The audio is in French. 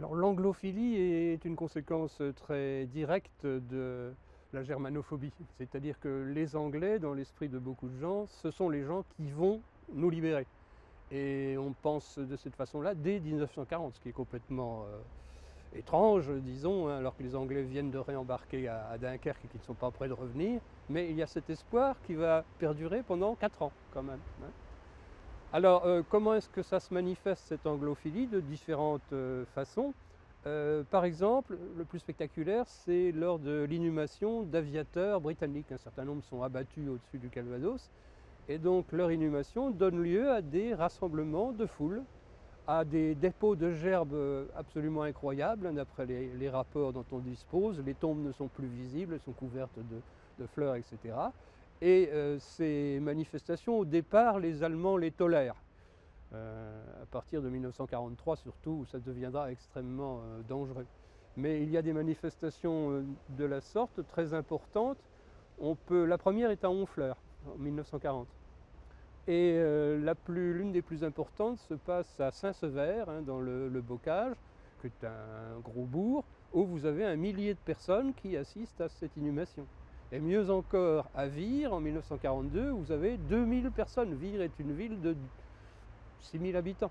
Alors l'anglophilie est une conséquence très directe de la germanophobie. C'est-à-dire que les Anglais, dans l'esprit de beaucoup de gens, ce sont les gens qui vont nous libérer. Et on pense de cette façon-là dès 1940, ce qui est complètement étrange, disons, hein, alors que les Anglais viennent de réembarquer à Dunkerque et qu'ils ne sont pas prêts de revenir. Mais il y a cet espoir qui va perdurer pendant 4 ans quand même, hein. Alors, comment est-ce que ça se manifeste, cette anglophilie? De différentes façons. Par exemple, le plus spectaculaire, c'est lors de l'inhumation d'aviateurs britanniques. Un certain nombre sont abattus au-dessus du Calvados. Et donc, leur inhumation donne lieu à des rassemblements de foule, à des dépôts de gerbes absolument incroyables, hein, d'après les rapports dont on dispose. Les tombes ne sont plus visibles, elles sont couvertes de fleurs, etc. Et ces manifestations, au départ, les Allemands les tolèrent. À partir de 1943 surtout, où ça deviendra extrêmement dangereux. Mais il y a des manifestations de la sorte très importantes. La première est à Honfleur, en 1940. Et l'une des plus importantes se passe à Saint-Sever, hein, dans le Bocage, qui est un gros bourg, où vous avez 1 millier de personnes qui assistent à cette inhumation. Et mieux encore, à Vire, en 1942, vous avez 2000 personnes. Vire est une ville de 6000 habitants.